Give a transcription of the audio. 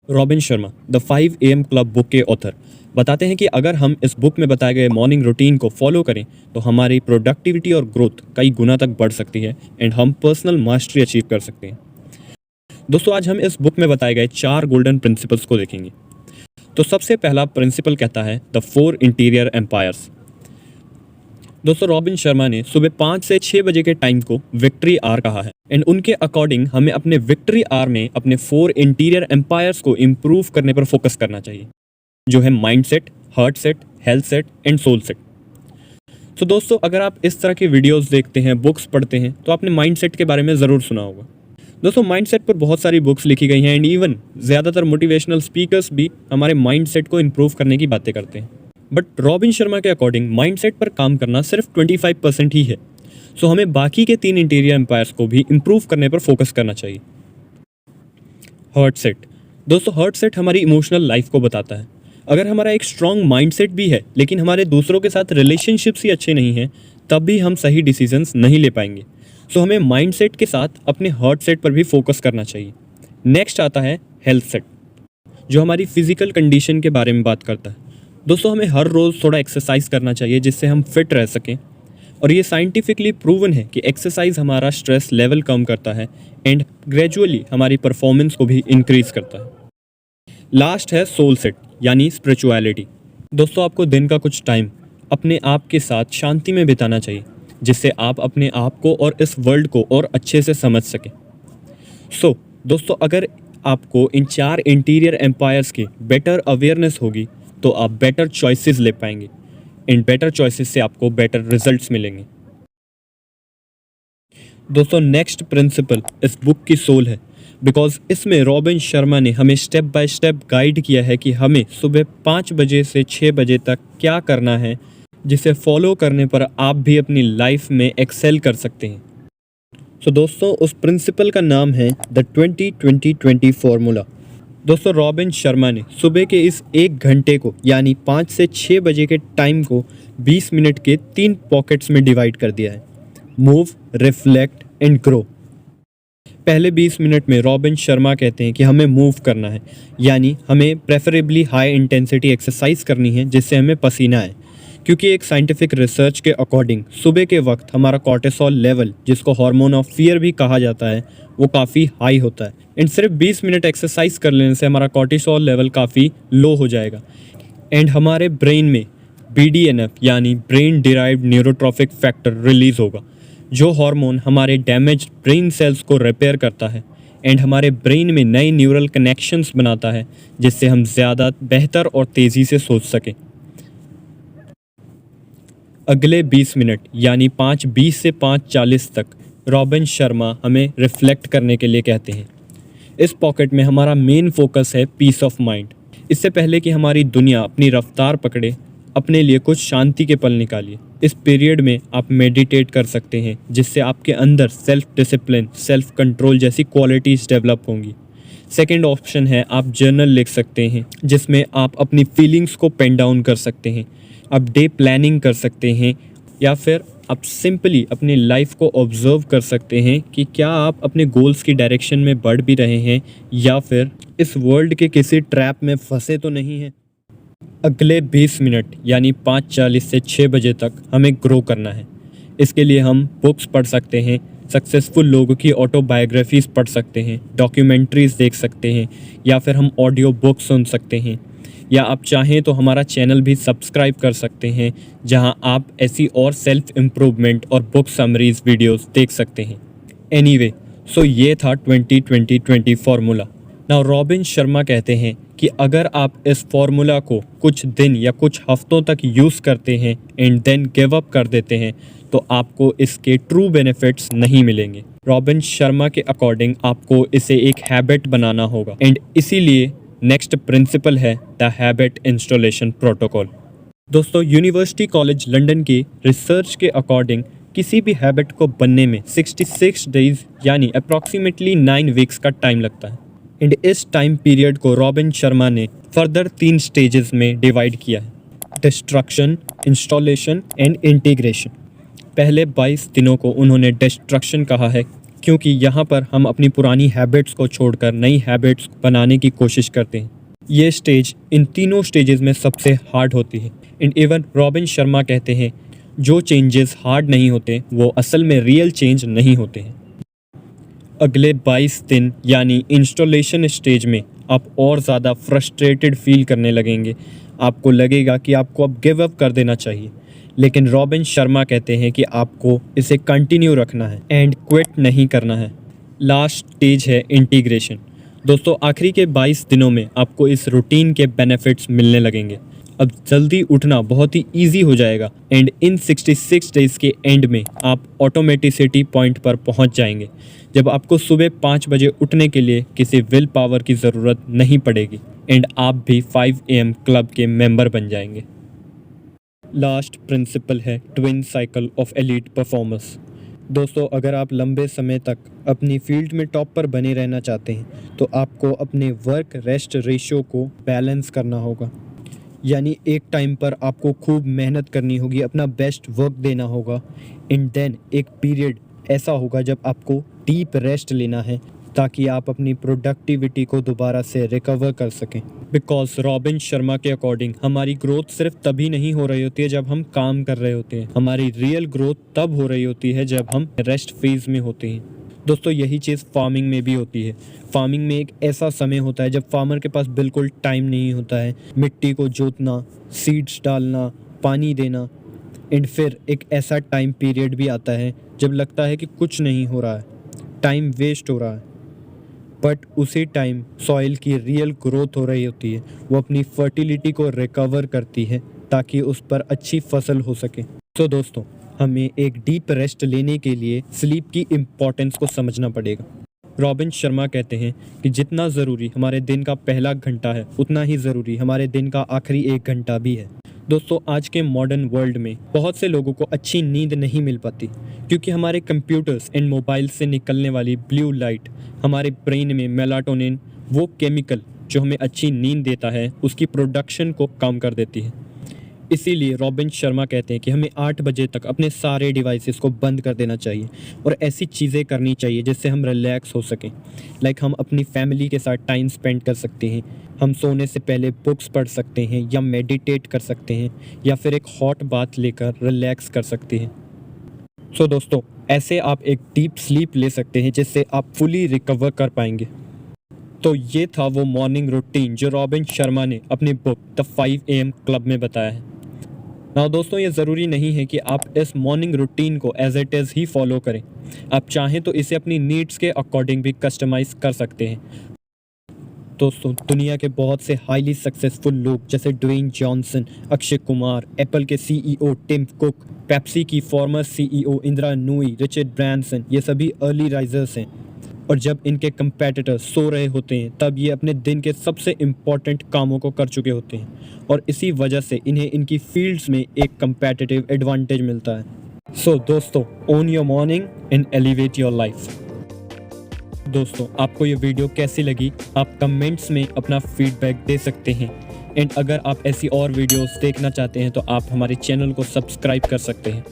Robin Sharma the 5 AM club book के author बताते हैं कि अगर हम इस बुक में बताए गए मॉर्निंग रूटीन को फॉलो करें तो हमारी प्रोडक्टिविटी और ग्रोथ कई गुना तक बढ़ सकती है एंड हम पर्सनल मास्टरी अचीव कर सकते हैं। दोस्तों, आज हम इस बुक में बताए गए 4 गोल्डन प्रिंसिपल्स को देखेंगे। तो सबसे पहला प्रिंसिपल कहता है द 4 इंटीरियर एम्पायर्स। दोस्तों, रॉबिन शर्मा ने सुबह 5 से 6 बजे के टाइम को विक्ट्री आवर कहा है एंड उनके अकॉर्डिंग हमें अपने विक्ट्री आवर में अपने 4 इंटीरियर एम्पायर्स को इम्प्रूव करने पर फोकस करना चाहिए, जो है mind set, heart set, health set and soul set. तो दोस्तों, अगर आप इस तरह की वीडियोस देखते हैं, बुक्स पढ़ते हैं, तो आपने माइंड सेट के बारे में ज़रूर सुना होगा। दोस्तों, माइंड सेट पर बहुत सारी बुक्स लिखी गई हैं एंड इवन ज़्यादातर मोटिवेशनल स्पीकर्स भी हमारे माइंड सेट को इम्प्रूव करने की बातें करते हैं। बट रॉबिन शर्मा के अकॉर्डिंग माइंड सेट पर काम करना सिर्फ 25% ही है। सो हमें बाकी के 3 इंटीरियर एम्पायर्स को भी इम्प्रूव करने पर फोकस करना चाहिए। Heart set. दोस्तों, हार्ट सेट हमारी इमोशनल लाइफ को बताता है। अगर हमारा एक स्ट्रॉन्ग माइंड सेट भी है लेकिन हमारे दूसरों के साथ रिलेशनशिप्स ही अच्छे नहीं हैं, तब भी हम सही डिसीजंस नहीं ले पाएंगे। सो हमें माइंड सेट के साथ अपने हार्ट सेट पर भी फोकस करना चाहिए। नेक्स्ट आता है हेल्थ सेट, जो हमारी फिजिकल कंडीशन के बारे में बात करता है। दोस्तों, हमें हर रोज़ थोड़ा एक्सरसाइज करना चाहिए जिससे हम फिट रह सकें, और ये साइंटिफिकली प्रूवन है कि एक्सरसाइज हमारा स्ट्रेस लेवल कम करता है एंड ग्रेजुअली हमारी परफॉर्मेंस को भी इंक्रीज करता है। लास्ट है सोल सेट यानी स्पिरिचुअलिटी। दोस्तों, आपको दिन का कुछ टाइम अपने आप के साथ शांति में बिताना चाहिए, जिससे आप अपने आप को और इस वर्ल्ड को और अच्छे से समझ सकें। सो दोस्तों, अगर आपको इन 4 इंटीरियर एम्पायर्स की बेटर अवेयरनेस होगी तो आप बेटर चॉइसेस ले पाएंगे। इन बेटर चॉइसेस से आपको बेटर रिजल्ट्स मिलेंगे। दोस्तों, नेक्स्ट प्रिंसिपल इस बुक की सोल है, बिकॉज इसमें रॉबिन शर्मा ने हमें स्टेप बाय स्टेप गाइड किया है कि हमें सुबह 5 बजे से 6 बजे तक क्या करना है, जिसे फॉलो करने पर आप भी अपनी लाइफ में एक्सेल कर सकते हैं। सो दोस्तों, उस प्रिंसिपल का नाम है द 20-20-20 फॉर्मूला। दोस्तों, रॉबिन शर्मा ने सुबह के इस 1 घंटे को यानी 5 से 6 बजे के टाइम को 20 मिनट के 3 पॉकेट्स में डिवाइड कर दिया है: मूव, रिफ्लेक्ट एंड ग्रो। पहले 20 मिनट में रॉबिन शर्मा कहते हैं कि हमें मूव करना है, यानी हमें प्रेफरेबली हाई इंटेंसिटी एक्सरसाइज करनी है जिससे हमें पसीना आए, क्योंकि एक साइंटिफिक रिसर्च के अकॉर्डिंग सुबह के वक्त हमारा कॉर्टिसोल लेवल, जिसको हार्मोन ऑफ फियर भी कहा जाता है, वो काफ़ी हाई होता है एंड सिर्फ 20 मिनट एक्सरसाइज कर लेने से हमारा कॉर्टिसोल लेवल काफ़ी लो हो जाएगा एंड हमारे ब्रेन में BDNF यानी brain derived neurotrophic factor release होगा, जो हार्मोन हमारे डैमेज ब्रेन सेल्स को रिपेयर करता है एंड हमारे ब्रेन में नए न्यूरल कनेक्शंस बनाता है, जिससे हम ज़्यादा बेहतर और तेज़ी से सोच सकें। अगले 20 मिनट यानी 5:20 से 5:40 तक रॉबिन शर्मा हमें रिफ्लेक्ट करने के लिए कहते हैं। इस पॉकेट में हमारा मेन फोकस है पीस ऑफ माइंड। इससे पहले कि हमारी दुनिया अपनी रफ्तार पकड़े, अपने लिए कुछ शांति के पल निकालिए। इस पीरियड में आप मेडिटेट कर सकते हैं, जिससे आपके अंदर सेल्फ डिसिप्लिन, सेल्फ कंट्रोल जैसी क्वालिटीज़ डेवलप होंगी। सेकेंड ऑप्शन है आप जर्नल लिख सकते हैं, जिसमें आप अपनी फीलिंग्स को पेन डाउन कर सकते हैं, आप डे प्लानिंग कर सकते हैं, या फिर आप सिंपली अपनी लाइफ को ऑब्जर्व कर सकते हैं कि क्या आप अपने गोल्स की डायरेक्शन में बढ़ भी रहे हैं या फिर इस वर्ल्ड के किसी ट्रैप में फंसे तो नहीं हैं। अगले 20 मिनट यानी 5:40 से 6 बजे तक हमें ग्रो करना है। इसके लिए हम बुक्स पढ़ सकते हैं, सक्सेसफुल लोगों की ऑटोबायोग्राफीज़ पढ़ सकते हैं, डॉक्यूमेंट्रीज़ देख सकते हैं, या फिर हम ऑडियो बुक्स सुन सकते हैं, या आप चाहें तो हमारा चैनल भी सब्सक्राइब कर सकते हैं, जहां आप ऐसी और सेल्फ इम्प्रूवमेंट और बुक समरीज वीडियोस देख सकते हैं। एनीवे, सो ये था 20-20-20 फार्मूला। नाउ रॉबिन शर्मा कहते हैं कि अगर आप इस फार्मूला को कुछ दिन या कुछ हफ्तों तक यूज़ करते हैं एंड देन गिव अप कर देते हैं, तो आपको इसके ट्रू बेनिफिट्स नहीं मिलेंगे। रॉबिन शर्मा के अकॉर्डिंग आपको इसे एक हैबिट बनाना होगा एंड इसीलिए नेक्स्ट प्रिंसिपल है द हैबिट इंस्टॉलेशन प्रोटोकॉल। दोस्तों, यूनिवर्सिटी कॉलेज लंदन की रिसर्च के अकॉर्डिंग किसी भी हैबिट को बनने में 66 डेज यानी अप्रॉक्सीमेटली 9 वीक्स का टाइम लगता है एंड इस टाइम पीरियड को रॉबिन शर्मा ने फर्दर 3 स्टेजेस में डिवाइड किया है: डिस्ट्रक्शन, इंस्टॉलेशन एंड इंटीग्रेशन। पहले 22 दिनों को उन्होंने डिस्ट्रक्शन कहा है, क्योंकि यहाँ पर हम अपनी पुरानी हैबिट्स को छोड़कर नई हैबिट्स बनाने की कोशिश करते हैं। ये स्टेज इन तीनों स्टेजेस में सबसे हार्ड होती है। एंड इवन रॉबिन शर्मा कहते हैं जो चेंजेस हार्ड नहीं होते वो असल में रियल चेंज नहीं होते हैं। अगले 22 दिन यानी इंस्टॉलेशन स्टेज में आप और ज़्यादा फ्रस्ट्रेटेड फील करने लगेंगे। आपको लगेगा कि आपको अब गिव अप कर देना चाहिए, लेकिन रॉबिन शर्मा कहते हैं कि आपको इसे कंटिन्यू रखना है एंड क्विट नहीं करना है। लास्ट स्टेज है इंटीग्रेशन। दोस्तों आखिरी के 22 दिनों में आपको इस रूटीन के बेनिफिट्स मिलने लगेंगे। अब जल्दी उठना बहुत ही ईजी हो जाएगा एंड इन 66 डेज़ के एंड में आप ऑटोमेटिसिटी पॉइंट पर पहुंच जाएंगे, जब आपको सुबह 5 बजे उठने के लिए किसी विल पावर की ज़रूरत नहीं पड़ेगी एंड आप भी 5 AM क्लब के मेंबर बन जाएंगे। लास्ट प्रिंसिपल है twin cycle of elite performers. दोस्तों अगर आप लंबे समय तक अपनी फील्ड में टॉप पर बने रहना चाहते हैं तो आपको अपने वर्क रेस्ट रेशियो को बैलेंस करना होगा। यानी एक टाइम पर आपको खूब मेहनत करनी होगी, अपना बेस्ट वर्क देना होगा एंड देन एक पीरियड ऐसा होगा जब आपको डीप रेस्ट लेना है ताकि आप अपनी प्रोडक्टिविटी को दोबारा से रिकवर कर सकें। बिकॉज रॉबिन शर्मा के अकॉर्डिंग हमारी ग्रोथ सिर्फ तभी नहीं हो रही होती है जब हम काम कर रहे होते हैं, हमारी रियल ग्रोथ तब हो रही होती है जब हम रेस्ट फेज में होते हैं। दोस्तों यही चीज़ फार्मिंग में भी होती है। फार्मिंग में एक ऐसा समय होता है जब फार्मर के पास बिल्कुल टाइम नहीं होता है मिट्टी को जोतना, सीड्स डालना, पानी देना एंड फिर एक ऐसा टाइम पीरियड भी आता है जब लगता है कि कुछ नहीं हो रहा है, टाइम वेस्ट हो रहा है, बट उसी टाइम सॉइल की रियल ग्रोथ हो रही होती है। वो अपनी फर्टिलिटी को रिकवर करती है ताकि उस पर अच्छी फसल हो सके। तो दोस्तों हमें एक डीप रेस्ट लेने के लिए स्लीप की इम्पोर्टेंस को समझना पड़ेगा। रॉबिन शर्मा कहते हैं कि जितना ज़रूरी हमारे दिन का पहला घंटा है उतना ही ज़रूरी हमारे दिन का आखिरी 1 घंटा भी है। दोस्तों आज के मॉडर्न वर्ल्ड में बहुत से लोगों को अच्छी नींद नहीं मिल पाती क्योंकि हमारे कंप्यूटर्स एंड मोबाइल से निकलने वाली ब्लू लाइट हमारे ब्रेन में मेलाटोनिन, वो केमिकल जो हमें अच्छी नींद देता है, उसकी प्रोडक्शन को कम कर देती है। इसीलिए रॉबिन शर्मा कहते हैं कि हमें 8 बजे तक अपने सारे डिवाइसेस को बंद कर देना चाहिए और ऐसी चीज़ें करनी चाहिए जिससे हम रिलैक्स हो सकें। लाइक हम अपनी फैमिली के साथ टाइम स्पेंड कर सकते हैं, हम सोने से पहले बुक्स पढ़ सकते हैं या मेडिटेट कर सकते हैं या फिर एक हॉट बाथ लेकर रिलैक्स कर सकते हैं। सो दोस्तों ऐसे आप एक डीप स्लीप ले सकते हैं जिससे आप फुली रिकवर कर पाएंगे। तो ये था वो मॉर्निंग रूटीन जो रॉबिन शर्मा ने अपनी बुक द 5 AM क्लब में बताया है। दोस्तों ये ज़रूरी नहीं है कि आप इस मॉर्निंग रूटीन को एज इट इज़ ही फॉलो करें। आप चाहें तो इसे अपनी नीड्स के अकॉर्डिंग भी कस्टमाइज़ कर सकते हैं। दोस्तों दुनिया के बहुत से हाईली सक्सेसफुल लोग जैसे Dwayne Johnson, Akshay Kumar, Apple के CEO टिम कुक, पेप्सी की former CEO Indra Nooyi, Richard Branson, ये सभी अर्ली राइजर्स हैं और जब इनके कंपेटिटर्स सो रहे होते हैं तब ये अपने दिन के सबसे इम्पॉर्टेंट कामों को कर चुके होते हैं और इसी वजह से इन्हें इनकी फील्ड्स में एक कंपेटिटिव एडवांटेज मिलता है। सो दोस्तों own your morning and elevate your life. दोस्तों आपको ये वीडियो कैसी लगी आप कमेंट्स में अपना फीडबैक दे सकते हैं एंड अगर आप ऐसी और वीडियोस देखना चाहते हैं तो आप हमारे चैनल को सब्सक्राइब कर सकते हैं।